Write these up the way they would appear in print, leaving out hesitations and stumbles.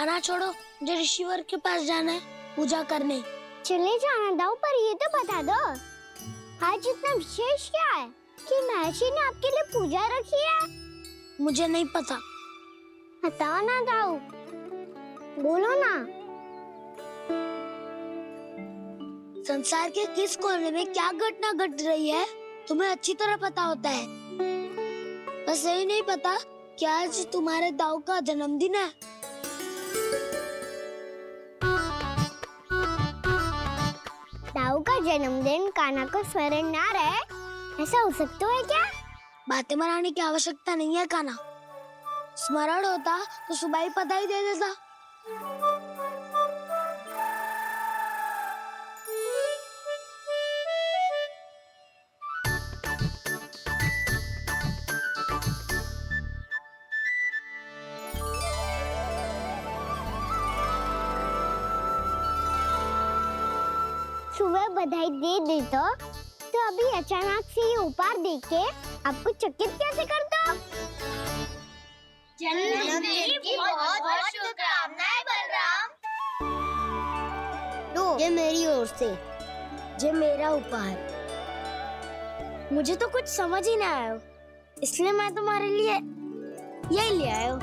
खाना छोड़ो, मुझे ऋषिवर के पास जाना है पूजा करने। चले जाना दाऊ, पर ये तो बता दो आज इतना विशेष क्या है कि महर्षि ने आपके लिए पूजा रखी है? मुझे नहीं पता। बताओ ना दाऊ, बोलो ना। संसार के किस कोने में क्या घटना घट रही है तुम्हें अच्छी तरह पता होता है। बस यही नहीं पता कि आज तुम्हारे दाऊ का जन्मदिन है। दाऊ का जन्मदिन कान्हा को स्मरण ना रहे, ऐसा हो सकता है क्या? बातें बनाने की आवश्यकता नहीं है कान्हा। स्मरण होता तो सुबह ही पता ही दे देता। सुबह बधाई दे दी तो अभी अचानक से ये उपहार देख के आपको चकित कैसे कर दो? जन्मदिन की बहुत शुभकामनाएं बलराम। लो, ये मेरी ओर से। ये मेरा उपहार। मुझे तो कुछ समझ ही ना आया, इसलिए मैं तुम्हारे लिए यही ले आया हूँ।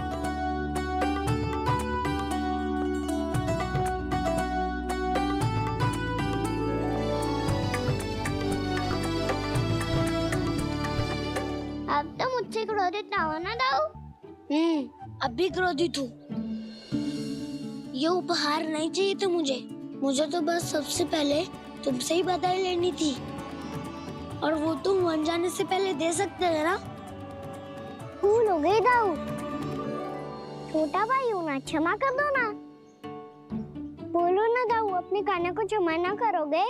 अब तो मुझसे क्रोधित ना होना दाऊ। अब भी क्रोधित हूँ। ये उपहार नहीं चाहिए था मुझे तो बस सबसे पहले तुमसे ही बधाई लेनी थी, और वो तुम बन जाने से पहले दे सकते थे ना। भूल हो गई दाऊ, छोटा भाई हूँ ना, क्षमा कर दो ना। बोलो ना दाऊ, अपने कान्हा को क्षमा ना करोगे?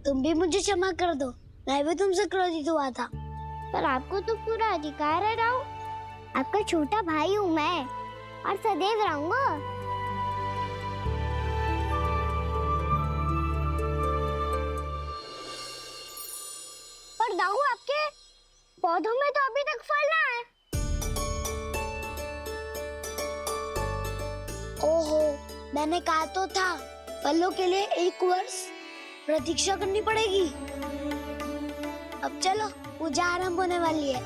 तुम भी मुझे क्षमा कर दो, मैं भी तुमसे क्रोधित हुआ था। पर आपको तो पूरा अधिकार है दाऊ, आपका छोटा भाई हूँ मैं और सदैव रहूंगा। पर दाऊ, आपके पौधों में तो अभी तक फल ना है। ओहो, मैंने कहा तो था फलों के लिए 1 वर्ष प्रतीक्षा करनी पड़ेगी। अब चलो, पूजा आरंभ होने वाली है।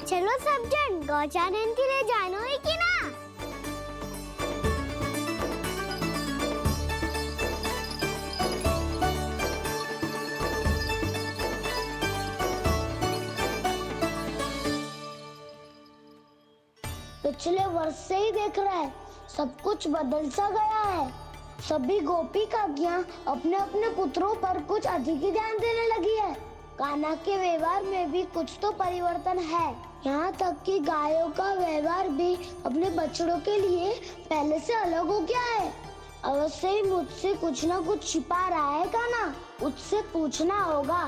चलो सब जन गौचारण के लिए जानो है कि ना? पिछले वर्ष से ही देख रहा है, सब कुछ बदल सा गया है। सभी गोपी काकियां अपने अपने पुत्रों पर कुछ अधिक ही ध्यान देने लगी है। कान्हा के व्यवहार में भी कुछ तो परिवर्तन है। यहाँ तक कि गायों का व्यवहार भी अपने बछड़ों के लिए पहले से अलग हो गया है। अवश्य ही मुझसे कुछ ना कुछ छिपा रहा है कान्हा, उससे पूछना होगा।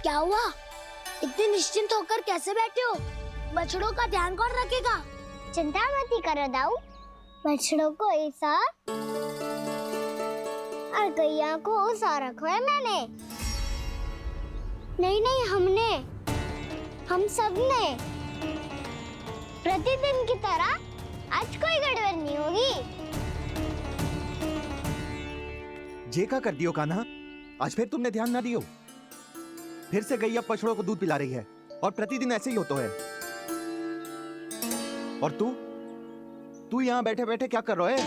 क्या हुआ? इतने निश्चिंत होकर कैसे बैठे हो? बछड़ों का ध्यान कौन रखेगा? चिंता मत करो दाऊ, बछड़ों को ऐसा और गैया को ऐसा रखा है मैंने। नहीं, हम सब ने प्रतिदिन की तरह आज कोई गड़बड़ नहीं होगी। जे का कर दियो कान्हा, आज फिर तुमने ध्यान ना दियो। फिर से गैया बछड़ों को दूध पिला रही है और प्रतिदिन ऐसे ही होता है। और तू यहाँ बैठे बैठे क्या कर रहा है?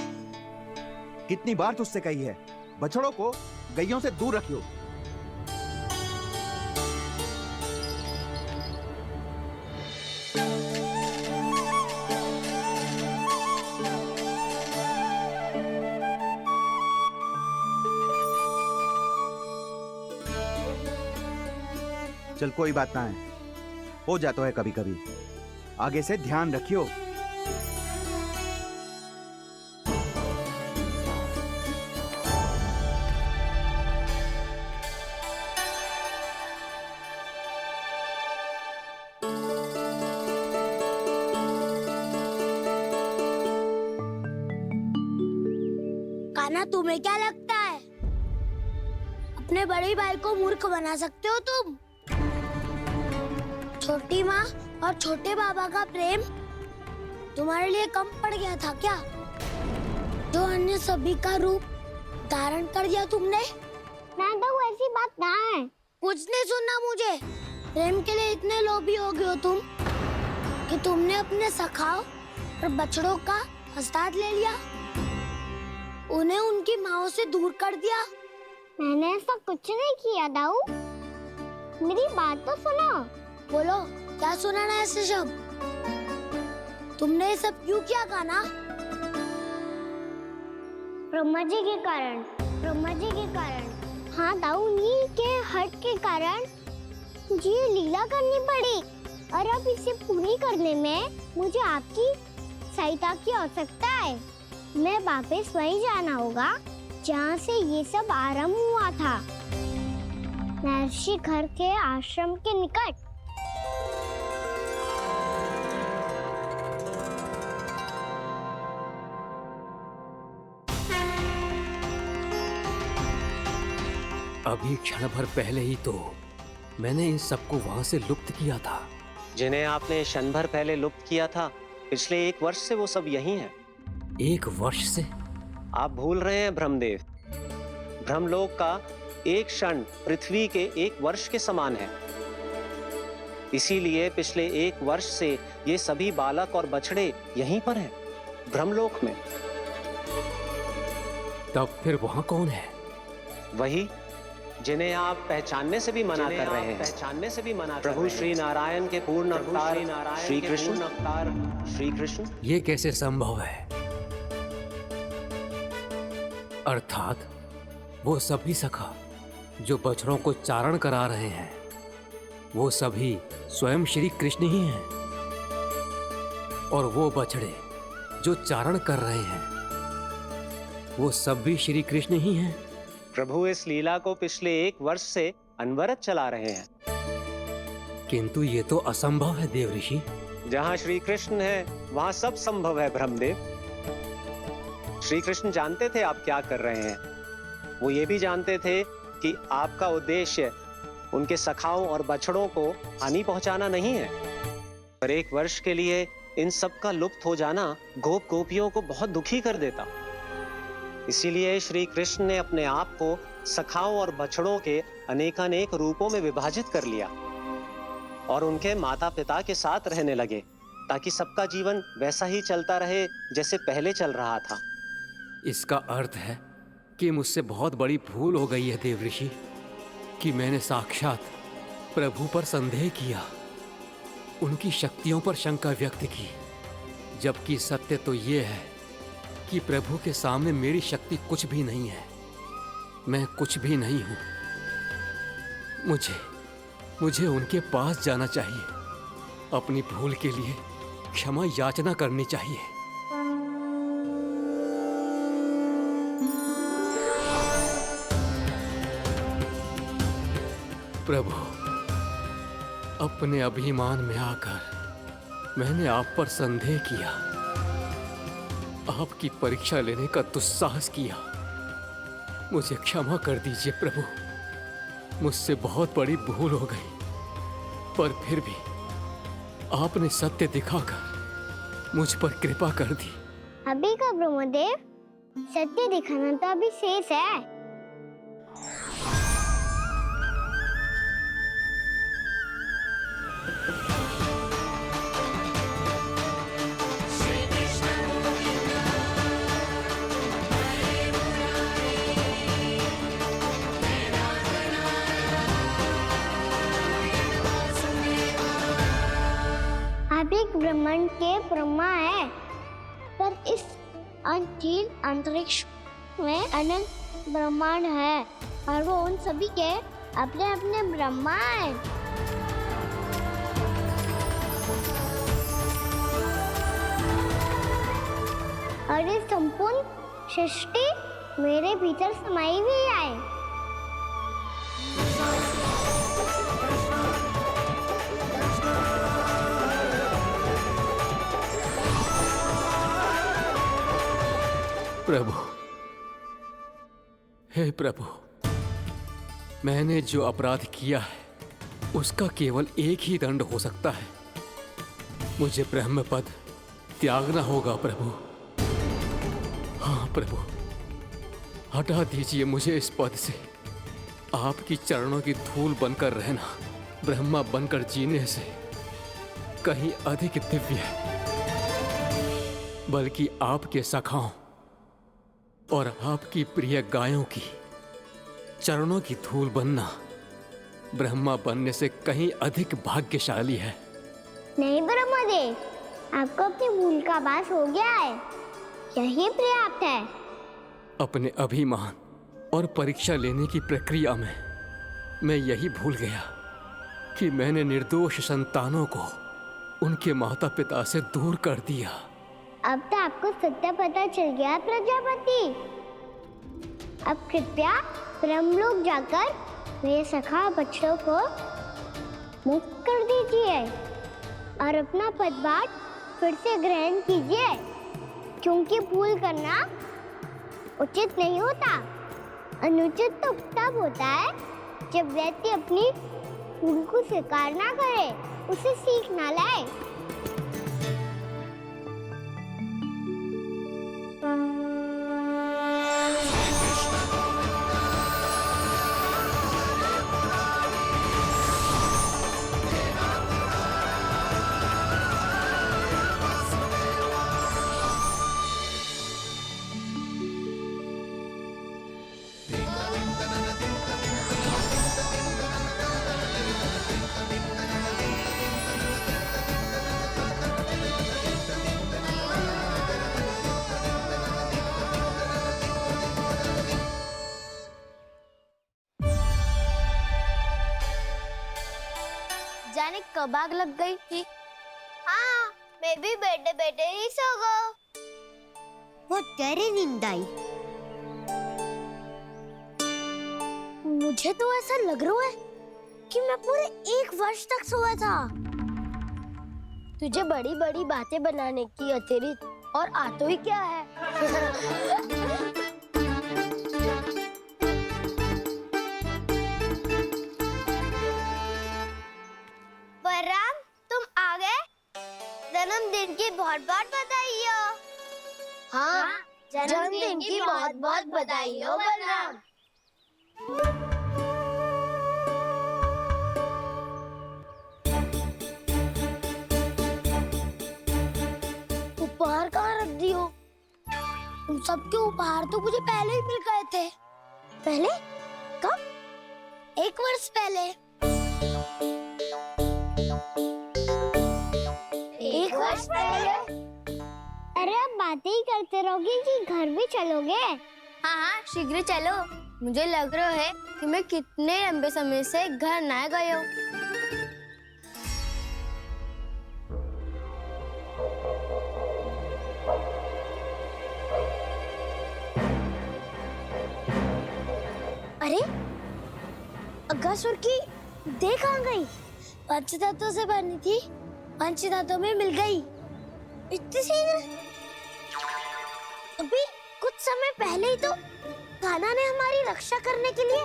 कितनी बार तुझसे कही है बछड़ों को गैयों से दूर रखियो। चल कोई बात ना है, हो जाता है कभी कभी। आगे से ध्यान रखियो। कान्हा, तुम्हें क्या लगता है अपने बड़े भाई को मूर्ख बना सकते हो तुम? छोटी माँ और छोटे बाबा का प्रेम तुम्हारे लिए कम पड़ गया था क्या? जो अन्य सभी का रूप धारण कर दिया तुमने? ना दाऊ, ऐसी बात ना है। कुछ नहीं सुनना मुझे। प्रेम के लिए इतने लोभी हो गए हो तुम कि तुमने अपने सखाओ और बछड़ों का हस्ताक्षर ले लिया, उन्हें उनकी माँओं से दूर कर दिया। मैंने ऐसा कुछ नहीं किया दाऊ, मेरी बात तो सुनो। बोलो, क्या सुनाना है ऐसे शब्द? तुमने ये सब क्यों किया कान्हा? ब्रह्मा जी के कारण, ब्रह्मा जी के कारण। हाँ दाऊ, नील के हट के कारण मुझे ये लीला करनी पड़ी, और अब इसे पूरी करने में मुझे आपकी सहायता की आवश्यकता है। मैं वापस वहीं जाना होगा जहाँ से ये सब आरंभ हुआ था, महर्षि घर के आश्रम के निकट। अभी क्षण भर पहले ही तो मैंने इन सबको वहां से लुप्त किया था। जिन्हें आपने क्षण भर पहले लुप्त किया था, पिछले 1 वर्ष से वो सब यही हैं। 1 वर्ष से? आप भूल रहे हैं ब्रह्मदेव। ब्रह्मलोक का एक क्षण पृथ्वी के 1 वर्ष के समान है। इसीलिए पिछले 1 वर्ष से ये सभी बालक और बछड़े यहीं पर हैं, ब्रह्मलोक में। तब फिर वहां कौन है? वही जिन्हें आप पहचानने से भी मना कर रहे हैं। प्रभु श्री नारायण के पूर्ण अवतार श्री कृष्ण। ये कैसे संभव है? अर्थात वो सभी सखा जो बछड़ों को चारण करा रहे हैं, वो सभी स्वयं श्री कृष्ण ही हैं। और वो बछड़े जो चारण कर रहे हैं, वो सब भी श्री कृष्ण ही हैं। प्रभु इस लीला को पिछले 1 वर्ष से अनवरत चला रहे हैं। किंतु ये तो असंभव है देव ऋषि। जहाँ श्री कृष्ण है वहाँ सब संभव है ब्रह्मदेव। श्री कृष्ण जानते थे आप क्या कर रहे हैं। वो ये भी जानते थे कि आपका उद्देश्य उनके सखाओं और बछड़ों को हानि पहुंचाना नहीं है। पर 1 वर्ष के लिए इन सब का लुप्त हो जाना गोप गोपियों को बहुत दुखी कर देता। इसीलिए श्री कृष्ण ने अपने आप को सखाओं और बछड़ों के अनेकानेक रूपों में विभाजित कर लिया और उनके माता पिता के साथ रहने लगे, ताकि सबका जीवन वैसा ही चलता रहे जैसे पहले चल रहा था। इसका अर्थ है कि मुझसे बहुत बड़ी भूल हो गई है देव ऋषि, कि मैंने साक्षात प्रभु पर संदेह किया, उनकी शक्तियों पर शंका व्यक्त की, जबकि सत्य तो ये है कि प्रभु के सामने मेरी शक्ति कुछ भी नहीं है। मैं कुछ भी नहीं हूं। मुझे उनके पास जाना चाहिए, अपनी भूल के लिए क्षमा याचना करनी चाहिए। प्रभु, अपने अभिमान में आकर मैंने आप पर संदेह किया, आपकी परीक्षा लेने का दुस्साहस किया। मुझे क्षमा कर दीजिए प्रभु, मुझसे बहुत बड़ी भूल हो गई। पर फिर भी आपने सत्य दिखाकर मुझ पर कृपा कर दी। अभी का ब्रह्मदेव, सत्य दिखाना तो अभी शेष है। आप एक ब्रह्मांड के ब्रह्मा है, पर इस अनंत अंतरिक्ष में अनंत ब्रह्मांड है और वो उन सभी के अपने अपने ब्रह्मा है। और ये संपूर्ण सृष्टि मेरे भीतर समाई हुई है। प्रभु, हे प्रभु, मैंने जो अपराध किया है उसका केवल एक ही दंड हो सकता है। मुझे ब्रह्म पद त्यागना होगा प्रभु। हाँ प्रभु, हटा दीजिए मुझे इस पद से। आपकी चरणों की धूल बनकर रहना ब्रह्मा बनकर जीने से कहीं अधिक दिव्य है। बल्कि आपके सखाओं और आपकी प्रिय गायों की चरणों की धूल बनना ब्रह्मा बनने से कहीं अधिक भाग्यशाली है। नहीं ब्रह्मदेव, आपको अपनी भूल का आभास हो गया है, यही पर्याप्त है। अपने अभिमान और परीक्षा लेने की प्रक्रिया में मैं यही भूल गया कि मैंने निर्दोष संतानों को उनके माता पिता से दूर कर दिया। अब तो आपको सत्य पता चल गया प्रजापति। अब कृपया ब्रह्मलोक जाकर मेरे सखा बच्चों को मुक्त कर दीजिए और अपना पदभार फिर से ग्रहण कीजिए, क्योंकि भूल करना उचित नहीं होता। अनुचित तो तब होता है जब व्यक्ति अपनी भूल को स्वीकार ना करे, उसे सीख ना लाए। जाने कब आग लग गई थी। हाँ, मैं भी बैठे बैठे ही सो गई। वो तेरी नींद आई। मुझे तो ऐसा लग रहा है कि मैं पूरे 1 वर्ष तक सोया था। तुझे बड़ी बड़ी बातें बनाने की अतिरिक्त और आता ही क्या है? बलराम, तुम आ गए। जन्मदिन की बहुत बहुत बधाई हो। हाँ, जन्मदिन की बहुत बहुत बधाई हो बलराम। उपहार कहाँ रख दी हो? तुम सबके उपहार तो मुझे पहले ही मिल गए थे। पहले? कब? 1 वर्ष पहले। 1 वर्ष पहले? अरे अब बातें ही करते रहोगे कि घर भी चलोगे? हाँ हाँ, शीघ्र चलो। मुझे लग रहा है कि मैं कितने लंबे समय से घर ना गई हूँ। अरे, अगासुर की देह कहाँ गई? पंचतत्वों से बनी थी, पंचतत्वों में मिल गई। इतनी शीघ्र? अभी कुछ समय पहले ही तो कान्हा ने हमारी रक्षा करने के लिए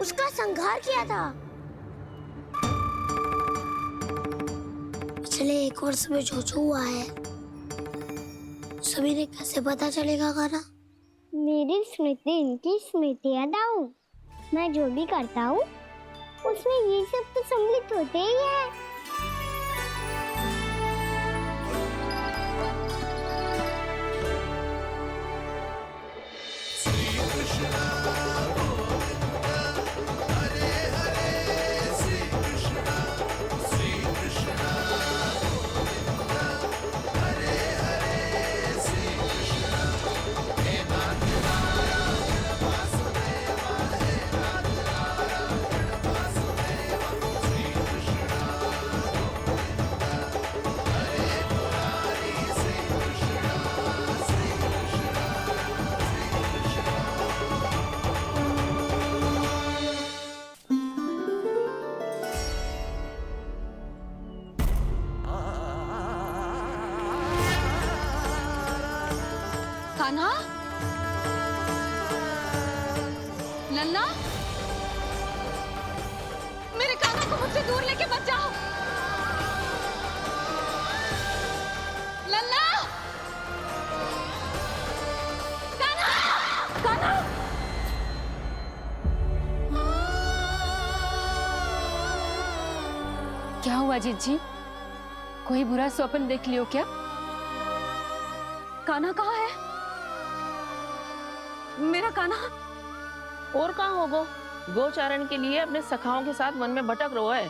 उसका संहार किया था। पिछले 1 वर्ष में जो जो हुआ है, सभी ने कैसे पता चलेगा कान्हा? मेरी स्मृति इनकी स्मृति अदाऊं। मैं जो भी करता हूँ उसमें ये सब तो सम्मिलित होते ही है। कान्हा, लल्ला, मेरे कान्हा को मुझसे दूर लेके मत जाओ। लल्ला, कान्हा, कान्हा। क्या हुआ जीजी? कोई बुरा स्वप्न देख लियो क्या? कान्हा कहाँ है? मेरा कान्हा? और कहाँ होगो? गोचारण के लिए अपने सखाओं के साथ वन में भटक रहो है।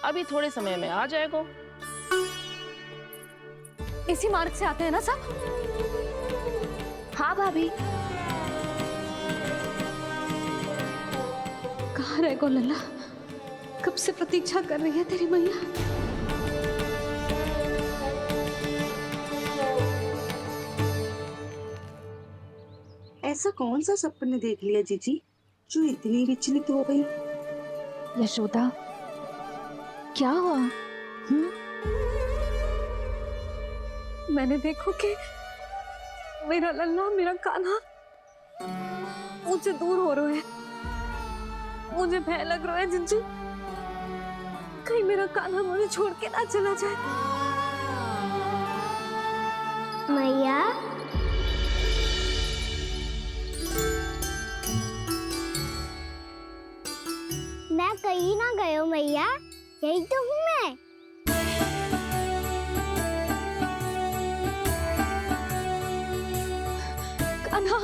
अभी थोड़े समय में आ जाएगो। इसी मार्ग से आते हैं ना सब? हाँ भाभी। कहाँ रह गो लल्ला? कब से प्रतीक्षा कर रही है तेरी मैया। ऐसा कौन सा सपने देख लिया जीजी जो इतनी विचलित हो गई? यशोदा, क्या हुआ? मैंने देखो कि मेरा लल्ला, मेरा कान्हा मुझसे दूर हो रहे हैं। मुझे भय लग रहा है जीजी, कहीं मेरा कान्हा मुझे छोड़ के ना चला जाए। मैया, मैं कहीं ना गयो मैया, यही तो हूँ मैं। कान्हा,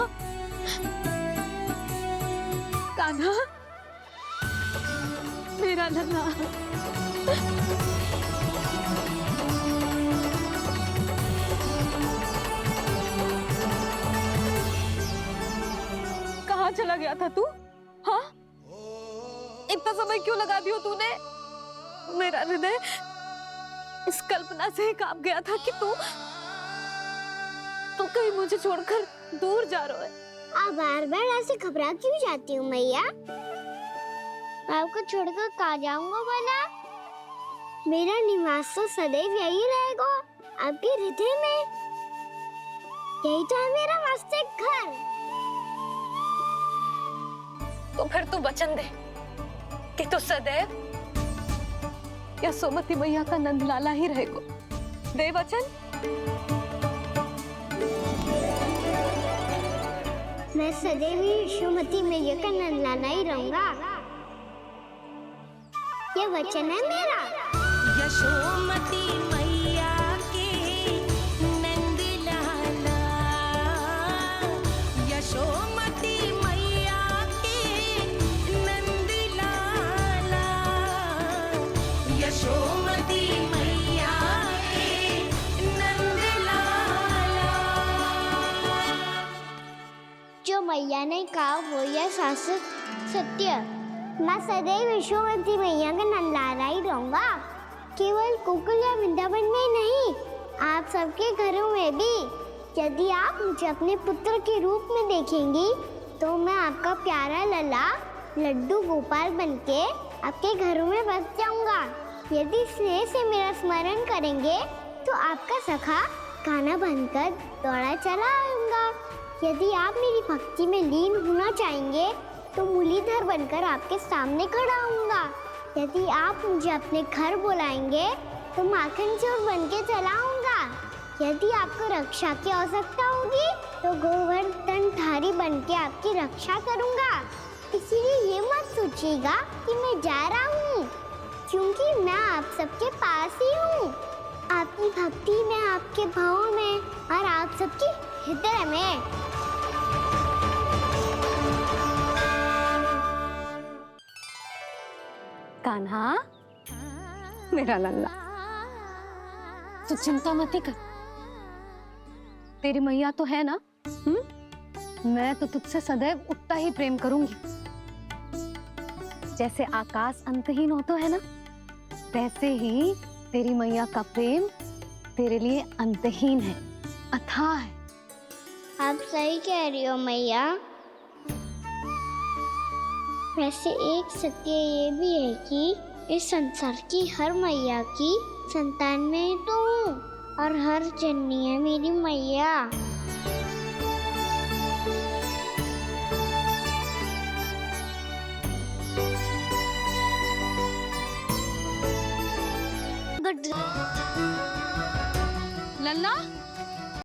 कान्हा, मेरा लल्ला। कहाँ चला गया था तू? हाँ, इतना समय क्यों लगा दियो तूने? मेरा हृदय इस कल्पना से ही कांप गया था कि तू कहीं मुझे छोड़कर दूर जा रहा है। आप बार बार ऐसे घबरा क्यों जाती हूँ मैया? आपको छोड़कर कहाँ जाऊंगा भला? मेरा निवास तो सदैव यही रहेगा, आपके हृदय में। यही तो है मेरा वास्तविक घर। तो फिर तू वचन दे कि तू सदैव यशोमती मैया का नंदलाला ही रहेगा। दे वचन। मैं सदैव यशोमती मैया का नंदलाला ही रहूंगा, ये वचन है मेरा। यशोमती मैया के नंद लाला, यशोमती मैया के नंद लाला, यशोमती मैया के नंद लाला। जो मैया ने कहा वो यह शाश्वत सत्य। मैं सदैव यशोमती मैया का नंदलाला ही रहूंगा, केवल गोकुल या वृंदावन में नहीं, आप सबके घरों में भी। यदि आप मुझे अपने पुत्र के रूप में देखेंगी तो मैं आपका प्यारा लल्ला लड्डू गोपाल बनके आपके घरों में बस जाऊंगा। यदि स्नेह से मेरा स्मरण करेंगे तो आपका सखा खाना बनकर दौड़ा चला आऊंगा। यदि आप मेरी भक्ति में लीन होना चाहेंगे तो मुरलीधर बनकर आपके सामने खड़ा होऊंगा। यदि आप मुझे अपने घर बुलाएंगे तो माखन चोर बनके चला आऊंगा। यदि आपको रक्षा की आवश्यकता होगी तो गोवर्धनधारी बनके आपकी रक्षा करूंगा। इसीलिए ये मत सोचिएगा कि मैं जा रहा हूँ, क्योंकि मैं आप सबके पास ही हूँ, आपकी भक्ति में, आपके भावों में और आप सबके हृदय में। कान्हा, मेरा लल्ला, तू चिंता मत कर। तेरी मैया तो है ना? मैं तो तुझसे सदैव उतना ही प्रेम करूंगी। जैसे आकाश अंतहीन होता है ना, वैसे ही तेरी मैया का प्रेम तेरे लिए अंतहीन है, अथाह है। आप सही कह रही हो मैया। वैसे एक सत्य ये भी है कि इस संसार की हर मैया की संतान में तो हूँ और हर जननी है मेरी मैया। प्रकट। लल्ला